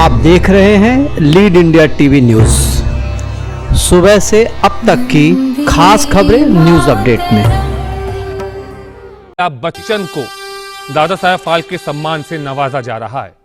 आप देख रहे हैं लीड इंडिया टीवी न्यूज। सुबह से अब तक की खास खबरें न्यूज अपडेट में। अमिताभ बच्चन को दादा साहेब फाल्के सम्मान से नवाजा जा रहा है।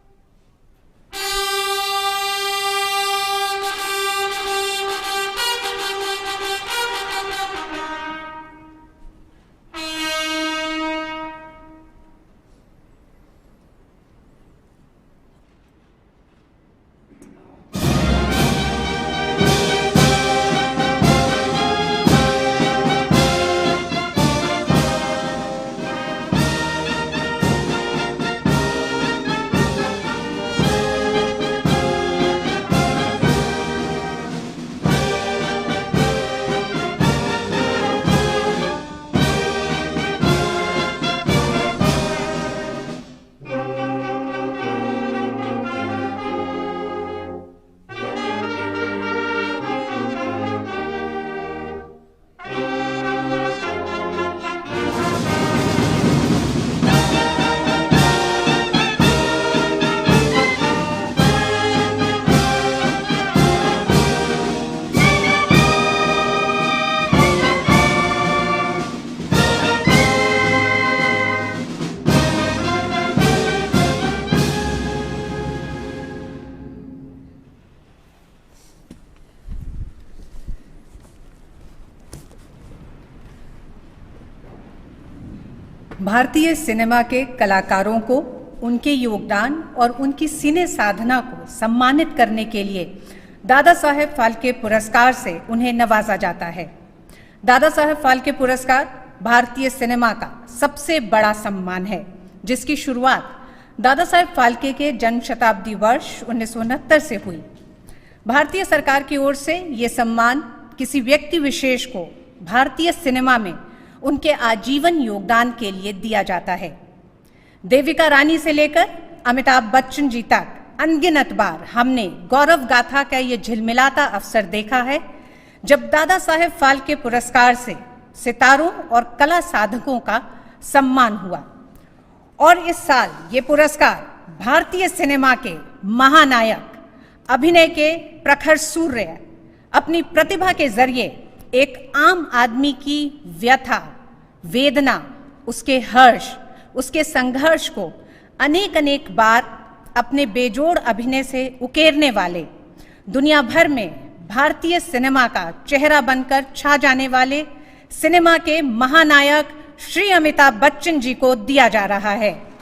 भारतीय सिनेमा के कलाकारों को उनके योगदान और उनकी सिने साधना को सम्मानित करने के लिए दादा साहेब फाल्के पुरस्कार से उन्हें नवाजा जाता है। दादा साहेब फाल्के पुरस्कार भारतीय सिनेमा का सबसे बड़ा सम्मान है, जिसकी शुरुआत दादा साहेब फाल्के के जन्म शताब्दी वर्ष 1969 से हुई। भारतीय सरकार की ओर से ये सम्मान किसी व्यक्ति विशेष को भारतीय सिनेमा में उनके आजीवन योगदान के लिए दिया जाता है। देविका रानी से लेकर अमिताभ बच्चन जी तक अनगिनत बार हमने गौरव गाथा का ये झिलमिलाता अवसर देखा है, जब दादा साहेब फाल्के पुरस्कार से सितारों और कला साधकों का सम्मान हुआ। और इस साल ये पुरस्कार भारतीय सिनेमा के महानायक, अभिनय के प्रखर सूर्य, अपनी प्रतिभा के जरिए एक आम आदमी की व्यथा, वेदना, उसके हर्ष, उसके संघर्ष को अनेक अनेक बार अपने बेजोड़ अभिनय से उकेरने वाले, दुनिया भर में भारतीय सिनेमा का चेहरा बनकर छा जाने वाले सिनेमा के महानायक श्री अमिताभ बच्चन जी को दिया जा रहा है।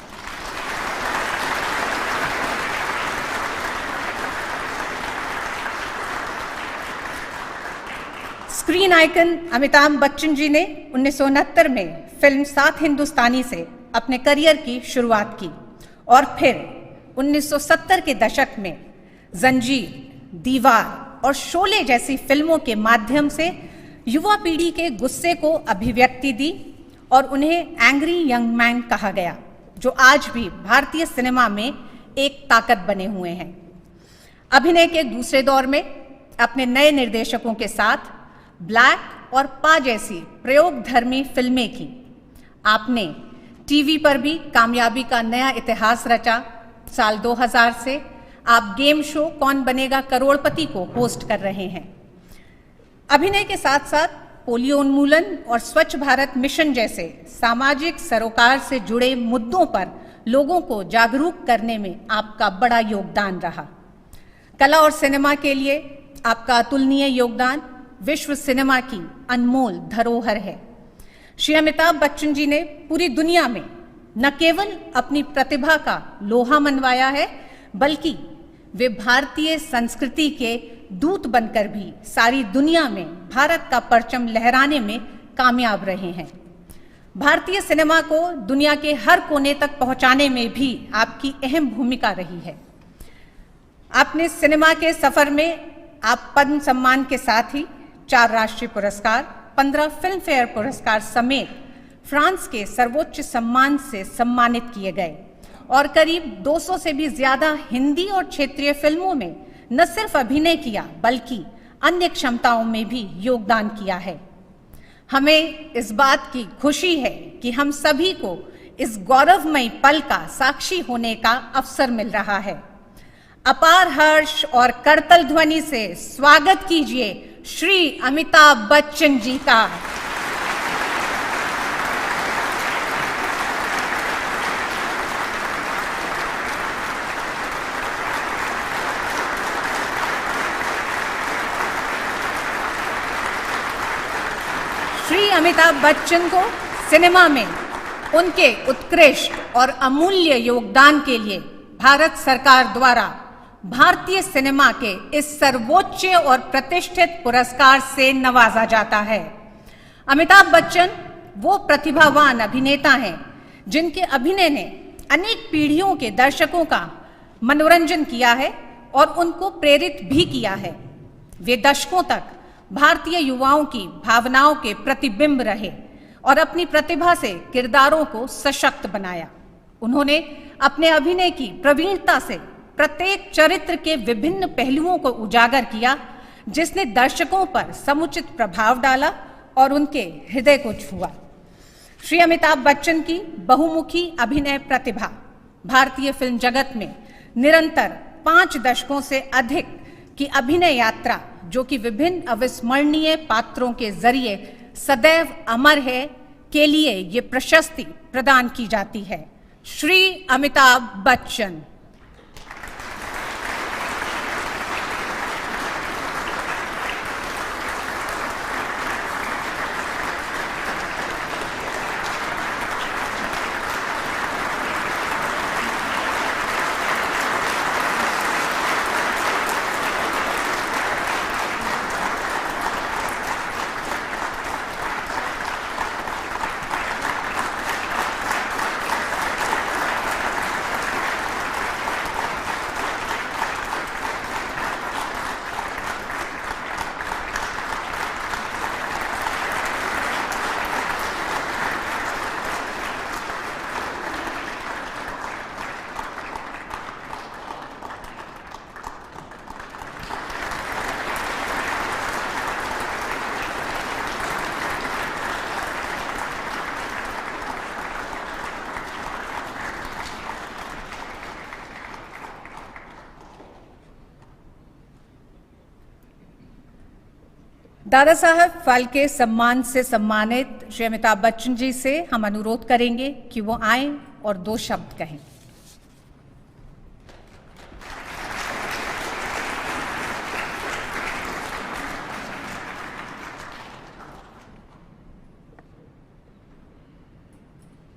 स्क्रीन आइकन अमिताभ बच्चन जी ने 1969 में फिल्म सात हिंदुस्तानी से अपने करियर की शुरुआत की और फिर 1970 के दशक में जंजीर, दीवार और शोले जैसी फिल्मों के माध्यम से युवा पीढ़ी के गुस्से को अभिव्यक्ति दी और उन्हें एंग्री यंग मैन कहा गया, जो आज भी भारतीय सिनेमा में एक ताकत बने हुए हैं। अभिनय के दूसरे दौर में अपने नए निर्देशकों के साथ ब्लैक और पा जैसी प्रयोगधर्मी फिल्में की। आपने टीवी पर भी कामयाबी का नया इतिहास रचा। साल 2000 से आप गेम शो कौन बनेगा करोड़पति को होस्ट कर रहे हैं। अभिनय के साथ साथ पोलियो उन्मूलन और स्वच्छ भारत मिशन जैसे सामाजिक सरोकार से जुड़े मुद्दों पर लोगों को जागरूक करने में आपका बड़ा योगदान रहा। कला और सिनेमा के लिए आपका अतुलनीय योगदान विश्व सिनेमा की अनमोल धरोहर है। श्री अमिताभ बच्चन जी ने पूरी दुनिया में न केवल अपनी प्रतिभा का लोहा मनवाया है, बल्कि वे भारतीय संस्कृति के दूत बनकर भी सारी दुनिया में भारत का परचम लहराने में कामयाब रहे हैं। भारतीय सिनेमा को दुनिया के हर कोने तक पहुंचाने में भी आपकी अहम भूमिका रही है। आपने सिनेमा के सफर में आप पद्म सम्मान के साथ ही 4 राष्ट्रीय पुरस्कार, 15 फिल्म फेयर पुरस्कार समेत फ्रांस के सर्वोच्च सम्मान से सम्मानित किए गए और करीब 200 से भी ज्यादा हिंदी और क्षेत्रीय फिल्मों में न सिर्फ अभिनय किया, बल्कि अन्य क्षमताओं में भी योगदान किया है। हमें इस बात की खुशी है कि हम सभी को इस गौरवमयी पल का साक्षी होने का अवसर मिल रहा है। अपार हर्ष और करतल ध्वनि से स्वागत कीजिए श्री अमिताभ बच्चन जी का। श्री अमिताभ बच्चन को सिनेमा में उनके उत्कृष्ट और अमूल्य योगदान के लिए भारत सरकार द्वारा भारतीय सिनेमा के इस सर्वोच्च और प्रतिष्ठित पुरस्कार से नवाजा जाता है। अमिताभ बच्चन वो प्रतिभावान अभिनेता हैं जिनके अभिनय ने अनेक पीढ़ियों के दर्शकों का मनोरंजन किया है और उनको प्रेरित भी किया है। वे दशकों तक भारतीय युवाओं की भावनाओं के प्रतिबिंब रहे और अपनी प्रतिभा से किरदारों को सशक्त बनाया। उन्होंने अपने अभिनय की प्रवीणता से प्रत्येक चरित्र के विभिन्न पहलुओं को उजागर किया, जिसने दर्शकों पर समुचित प्रभाव डाला और उनके हृदय को छुआ। श्री अमिताभ बच्चन की बहुमुखी अभिनय प्रतिभा भारतीय फिल्म जगत में निरंतर 5 दशकों से अधिक की अभिनय यात्रा, जो कि विभिन्न अविस्मरणीय पात्रों के जरिए सदैव अमर है, के लिए ये प्रशस्ति प्रदान की जाती है। श्री अमिताभ बच्चन। दादा साहब फाल्के सम्मान से सम्मानित श्री अमिताभ बच्चन जी से हम अनुरोध करेंगे कि वो आएं और 2 शब्द कहें।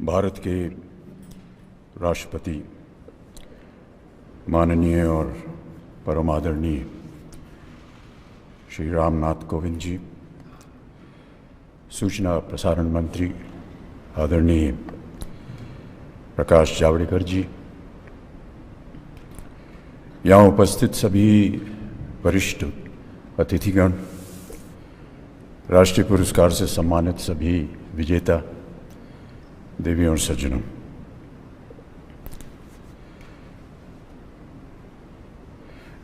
भारत के राष्ट्रपति माननीय और परम आदरणीय श्री रामनाथ कोविंद जी, सूचना प्रसारण मंत्री आदरणीय प्रकाश जावड़ेकर जी, यहाँ उपस्थित सभी वरिष्ठ अतिथिगण, राष्ट्रीय पुरस्कार से सम्मानित सभी विजेता देवियों और सज्जनों,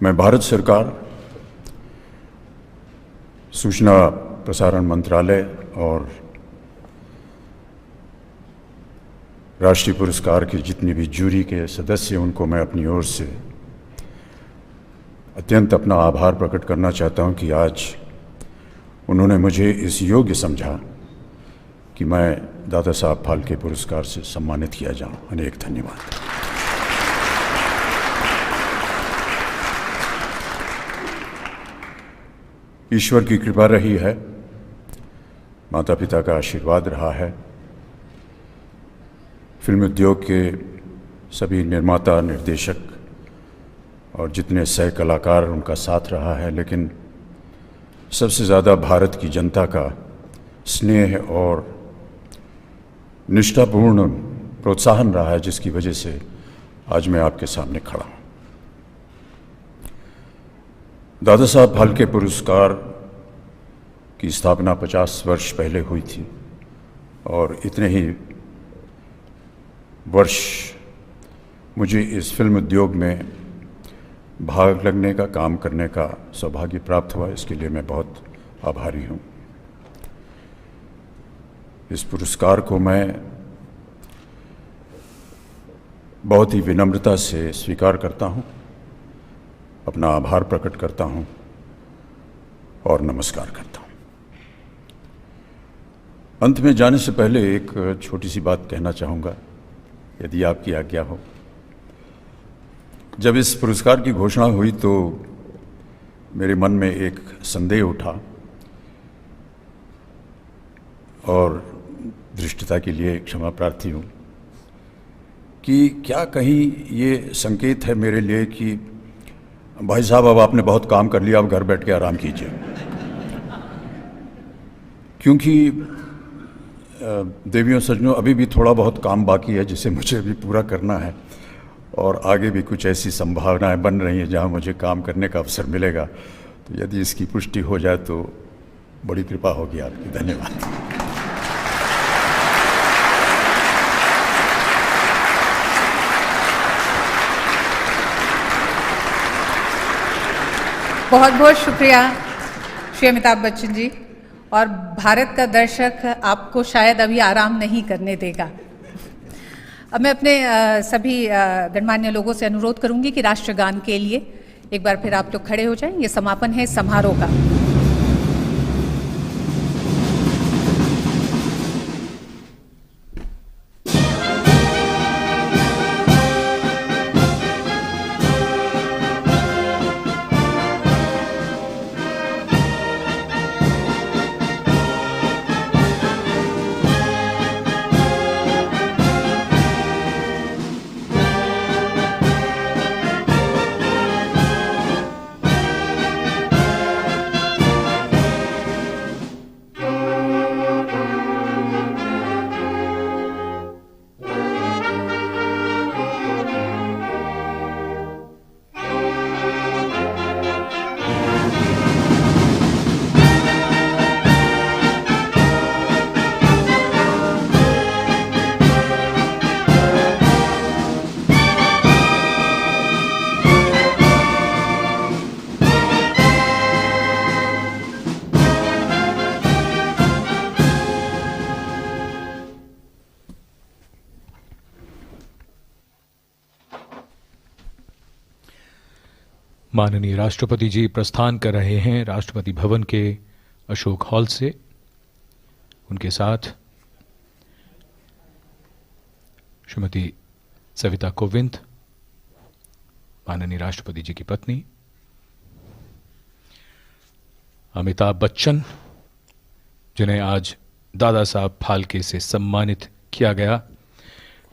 मैं भारत सरकार, सूचना प्रसारण मंत्रालय और राष्ट्रीय पुरस्कार के जितने भी जूरी के सदस्य, उनको मैं अपनी ओर से अत्यंत अपना आभार प्रकट करना चाहता हूं कि आज उन्होंने मुझे इस योग्य समझा कि मैं दादा साहब फाल्के पुरस्कार से सम्मानित किया जाऊं। अनेक धन्यवाद। ईश्वर की कृपा रही है, माता पिता का आशीर्वाद रहा है, फिल्म उद्योग के सभी निर्माता, निर्देशक और जितने सह कलाकार, उनका साथ रहा है, लेकिन सबसे ज़्यादा भारत की जनता का स्नेह और निष्ठापूर्ण प्रोत्साहन रहा है, जिसकी वजह से आज मैं आपके सामने खड़ा हूँ। दादा साहब फाल्के पुरस्कार की स्थापना 50 वर्ष पहले हुई थी और इतने ही वर्ष मुझे इस फिल्म उद्योग में भाग लगने का, काम करने का सौभाग्य प्राप्त हुआ। इसके लिए मैं बहुत आभारी हूँ। इस पुरस्कार को मैं बहुत ही विनम्रता से स्वीकार करता हूँ अपना आभार प्रकट करता हूं और नमस्कार करता हूं। अंत में जाने से पहले एक छोटी सी बात कहना चाहूँगा, यदि आपकी आज्ञा हो। जब इस पुरस्कार की घोषणा हुई तो मेरे मन में एक संदेह उठा और दृष्टता के लिए क्षमा प्रार्थी हूँ कि क्या कहीं ये संकेत है मेरे लिए कि भाई साहब अब आपने बहुत काम कर लिया, अब घर बैठ के आराम कीजिए। क्योंकि देवियों सज्जनों, अभी भी थोड़ा बहुत काम बाकी है जिसे मुझे अभी पूरा करना है और आगे भी कुछ ऐसी संभावनाएं बन रही हैं जहां मुझे काम करने का अवसर मिलेगा। तो यदि इसकी पुष्टि हो जाए तो बड़ी कृपा होगी आपकी। धन्यवाद। बहुत बहुत शुक्रिया श्री अमिताभ बच्चन जी। और भारत का दर्शक आपको शायद अभी आराम नहीं करने देगा। अब मैं अपने सभी गणमान्य लोगों से अनुरोध करूंगी कि राष्ट्रगान के लिए एक बार फिर आप लोग खड़े हो जाएं। ये समापन है समारोह का। माननीय राष्ट्रपति जी प्रस्थान कर रहे हैं राष्ट्रपति भवन के अशोक हॉल से। उनके साथ श्रीमती सविता कोविंद, माननीय राष्ट्रपति जी की पत्नी, अमिताभ बच्चन, जिन्हें आज दादा साहब फाल्के से सम्मानित किया गया,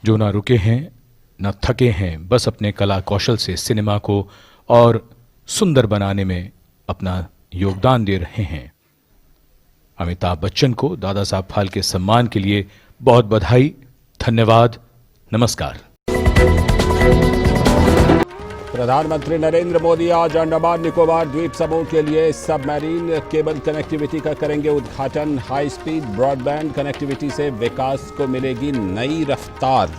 जो ना रुके हैं न थके हैं, बस अपने कला कौशल से सिनेमा को और सुंदर बनाने में अपना योगदान दे रहे हैं। अमिताभ बच्चन को दादा साहब फाल्के सम्मान के लिए बहुत बधाई, धन्यवाद, नमस्कार। प्रधानमंत्री नरेंद्र मोदी आज अंडमान निकोबार द्वीप समूह के लिए सबमरीन केबल कनेक्टिविटी का करेंगे उद्घाटन। हाई स्पीड ब्रॉडबैंड कनेक्टिविटी से विकास को मिलेगी नई रफ्तार।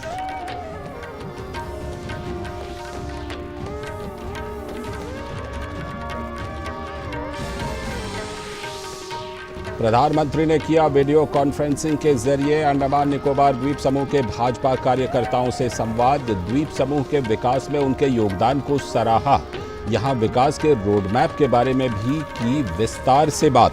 प्रधानमंत्री ने किया वीडियो कॉन्फ्रेंसिंग के जरिए अंडमान निकोबार द्वीप समूह के भाजपा कार्यकर्ताओं से संवाद। द्वीप समूह के विकास में उनके योगदान को सराहा। यहां विकास के रोडमैप के बारे में भी की विस्तार से बात।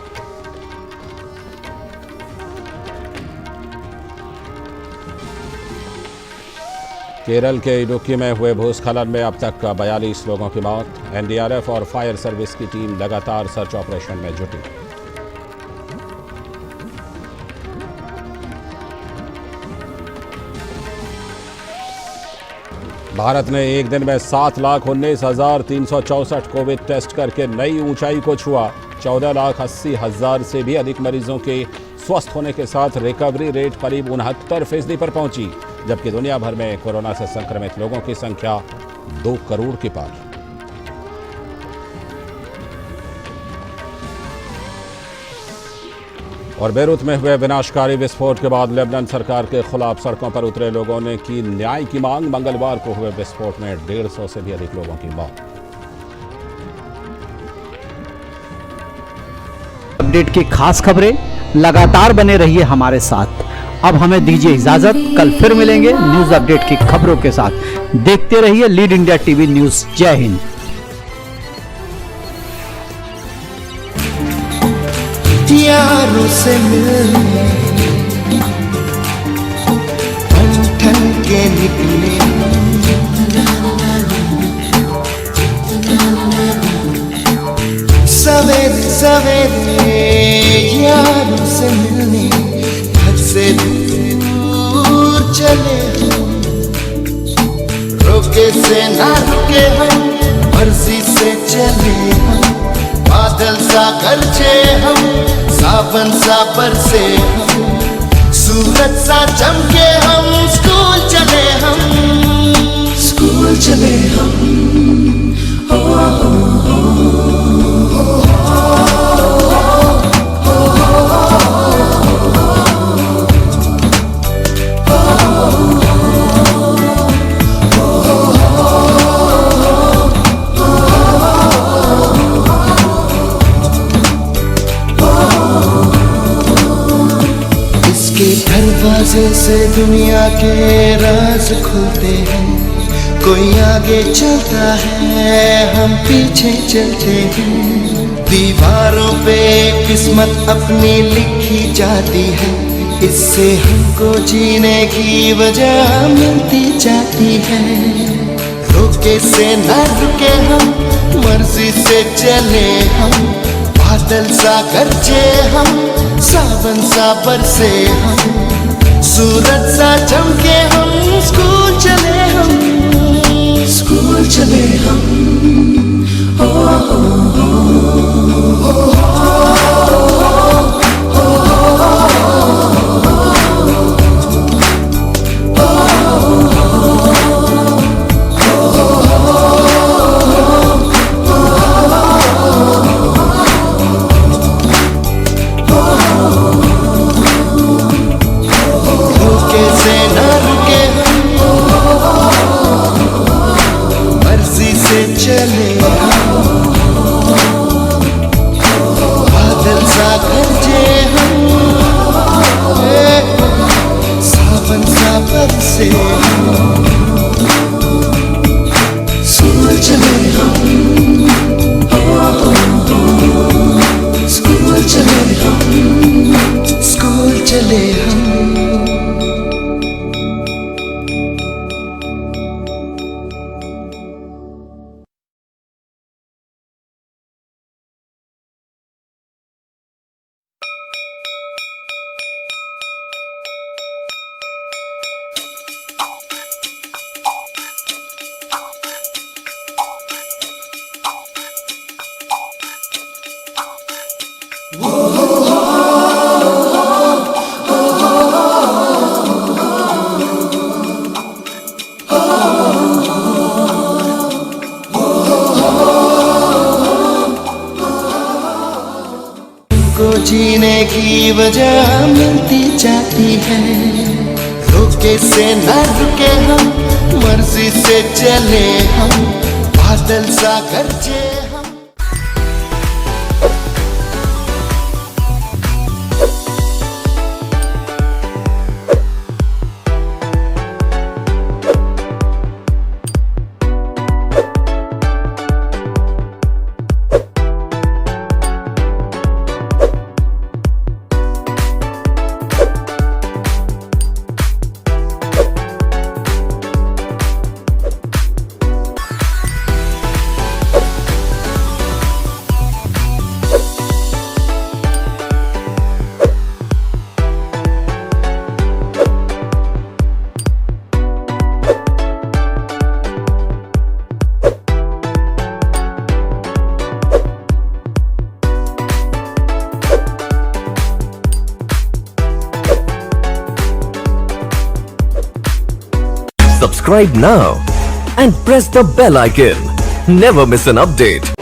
केरल के इडुक्की में हुए भूस्खलन में अब तक 42 लोगों की मौत। एनडीआरएफ और फायर सर्विस की टीम लगातार सर्च ऑपरेशन में जुटी। भारत ने एक दिन में 7,19,364 कोविड टेस्ट करके नई ऊंचाई को छुआ। 14,80,000 से भी अधिक मरीजों के स्वस्थ होने के साथ रिकवरी रेट करीब 69% पर पहुंची, जबकि दुनिया भर में कोरोना से संक्रमित लोगों की संख्या 2 करोड़ के पार। और बेरूत में हुए विनाशकारी विस्फोट के बाद लेबनान सरकार के खिलाफ सड़कों पर उतरे लोगों ने की न्याय की मांग। मंगलवार को हुए विस्फोट में 150 से भी अधिक लोगों की मौत। अपडेट की खास खबरें लगातार बने रहिए हमारे साथ। अब हमें दीजिए इजाजत, कल फिर मिलेंगे न्यूज अपडेट की खबरों के साथ। देखते रहिए लीड इंडिया टीवी न्यूज। जय हिंद। यारों से मिलने ठन के निकले सवेरे सवेरे यारों से मिलने घर से दूर चले हम, रुके से ना रुके हम, मर्जी से चले हम, बादल सा गरजे हम, सावन सा बरसे हम, सूरज सा चमके हम, स्कूल चले हम, स्कूल चले हम, दरवाजे से दुनिया के राज खुलते हैं, कोई आगे चलता है हम पीछे चलते हैं, दीवारों पे किस्मत अपनी लिखी जाती है, इससे हमको जीने की वजह मिलती जाती है, रुके से न रुके हम, मर्जी से चले हम, बादल सा गरजे हम, सावन सा बरसे हम, सूरज सा चमके हम, स्कूल चले हम, स्कूल चले हम, चले बादल सा गरजे हम, सावन सा बरसे हम, स्कूल चले हम, स्कूल चले हम, स्कूल चले हम। को जीने की वजह मिलती जाती है, रुके से न रुके हम, मर्जी से चले हम, बादल सा गरजे हम। Subscribe now and press the bell icon. Never miss an update.